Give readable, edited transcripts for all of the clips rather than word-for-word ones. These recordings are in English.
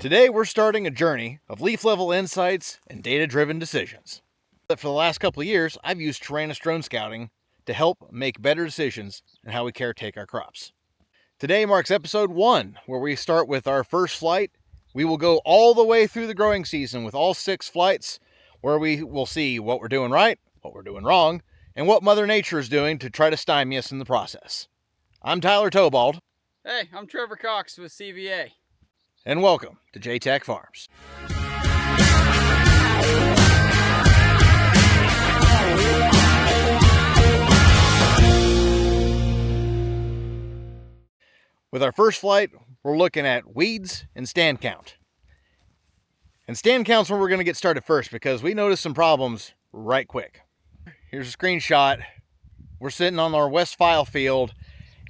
Today we're starting a journey of leaf level insights and data-driven decisions. But for the last couple of years, I've used Taranis drone scouting to help make better decisions in how we caretake our crops. Today marks episode 1, where we start with our first flight. We will go all the way through the growing season with all 6 flights, where we will see what we're doing right, what we're doing wrong, and what Mother Nature is doing to try to stymie us in the process. I'm Tyler Tobald. Hey, I'm Trevor Cox with CVA. And welcome to JTAC Farms. With our first flight, we're looking at weeds and stand count. And stand count's where we're going to get started first because we noticed some problems right quick. Here's a screenshot. We're sitting on our west file field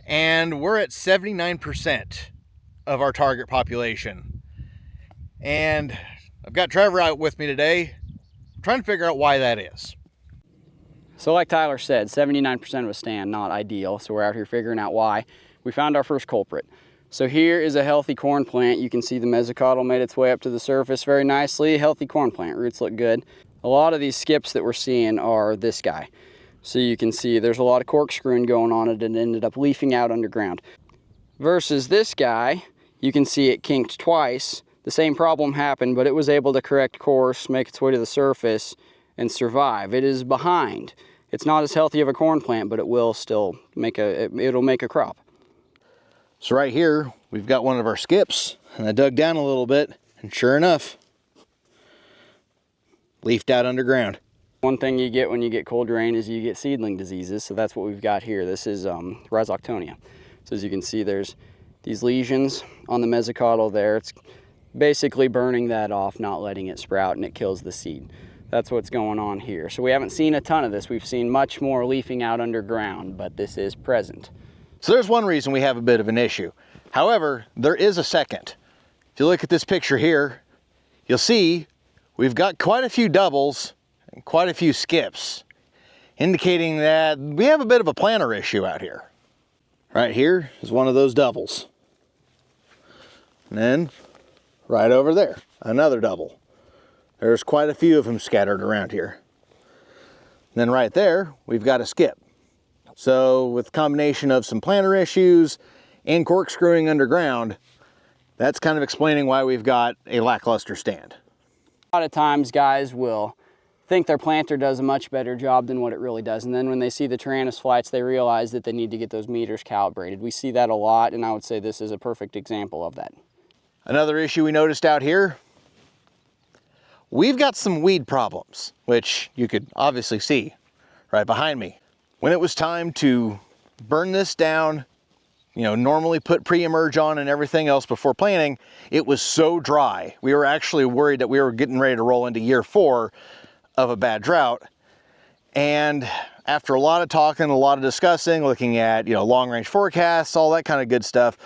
and we're at 79% of our target population. And I've got Trevor out with me today, trying to figure out why that is. So like Tyler said, 79% of a stand, not ideal. So we're out here figuring out why. We found our first culprit. So here is a healthy corn plant. You can see the mesocotyl made its way up to the surface very nicely. Healthy corn plant, roots look good. A lot of these skips that we're seeing are this guy. So you can see there's a lot of corkscrewing going on and it ended up leafing out underground. Versus this guy, you can see it kinked twice. The same problem happened, but it was able to correct course, make its way to the surface, and survive. It is behind. It's not as healthy of a corn plant, but it will still make it'll make a crop. So right here, we've got one of our skips, and I dug down a little bit, and sure enough, leafed out underground. One thing you get when you get cold rain is you get seedling diseases, so that's what we've got here. This is Rhizoctonia. So as you can see, there's these lesions on the mesocotyl there. It's basically burning that off, not letting it sprout, and it kills the seed. That's what's going on here. So we haven't seen a ton of this. We've seen much more leafing out underground, but this is present. So there's one reason we have a bit of an issue. However, there is a second. If you look at this picture here, you'll see we've got quite a few doubles and quite a few skips, indicating that we have a bit of a planter issue out here. Right here is one of those doubles. And then right over there, another double. There's quite a few of them scattered around here. And then right there, we've got a skip. So with a combination of some planter issues and corkscrewing underground, that's kind of explaining why we've got a lackluster stand. A lot of times guys will think their planter does a much better job than what it really does. And then when they see the Taranis flights, they realize that they need to get those meters calibrated. We see that a lot, and I would say this is a perfect example of that. Another issue we noticed out here, we've got some weed problems, which you could obviously see right behind me. When it was time to burn this down, normally put pre-emerge on and everything else before planting, it was so dry. We were actually worried that we were getting ready to roll into year 4 of a bad drought. And after a lot of talking, a lot of discussing, looking at, long-range forecasts, all that kind of good stuff,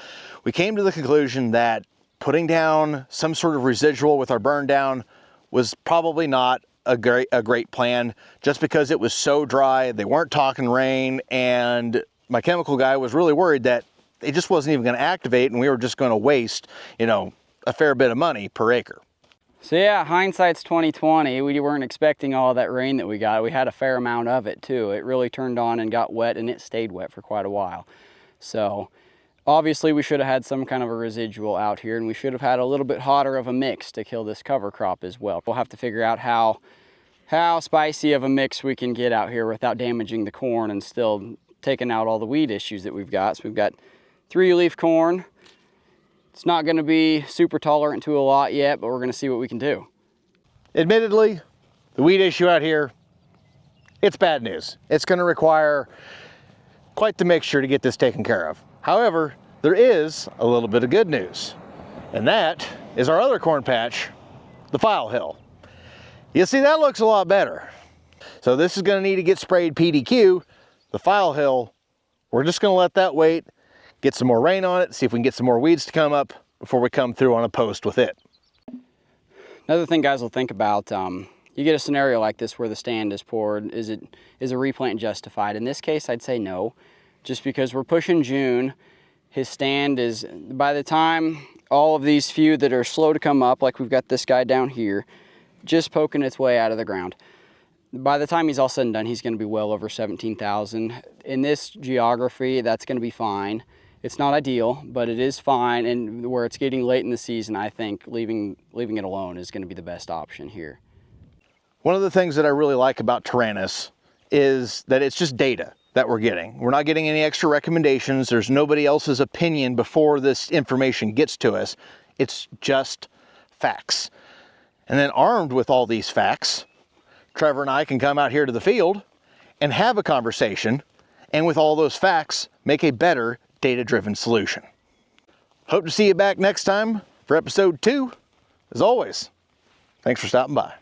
we came to the conclusion that putting down some sort of residual with our burn down was probably not a great plan, just because it was so dry. They weren't talking rain, and my chemical guy was really worried that it just wasn't even going to activate, and we were just going to waste, a fair bit of money per acre. So yeah, hindsight's 2020. We weren't expecting all that rain that we got. We had a fair amount of it too. It really turned on and got wet, and it stayed wet for quite a while. So obviously we should have had some kind of a residual out here, and we should have had a little bit hotter of a mix to kill this cover crop as well. We'll have to figure out how spicy of a mix we can get out here without damaging the corn and still taking out all the weed issues that we've got. So we've got 3-leaf corn. It's not going to be super tolerant to a lot yet, but we're going to see what we can do. Admittedly, the weed issue out here, it's bad news. It's going to require quite the mixture to get this taken care of. However, there is a little bit of good news, and that is our other corn patch, the file hill. You see, that looks a lot better. So this is going to need to get sprayed PDQ. The file hill, we're just going to let that wait, get some more rain on it, see if we can get some more weeds to come up before we come through on a post with it. Another thing guys will think about, you get a scenario like this where the stand is poured, is a replant justified? In this case, I'd say no, just because we're pushing June. His stand is, by the time all of these few that are slow to come up, like we've got this guy down here, just poking its way out of the ground. By the time he's all said and done, he's going to be well over 17,000. In this geography, that's going to be fine. It's not ideal, but it is fine. And where it's getting late in the season, I think leaving it alone is going to be the best option here. One of the things that I really like about Tyrannus is that it's just data that we're getting. We're not getting any extra recommendations. There's nobody else's opinion before this information gets to us. It's just facts. And then armed with all these facts, Trevor and I can come out here to the field and have a conversation, and with all those facts, make a better data-driven solution. Hope to see you back next time for episode 2. As always, thanks for stopping by.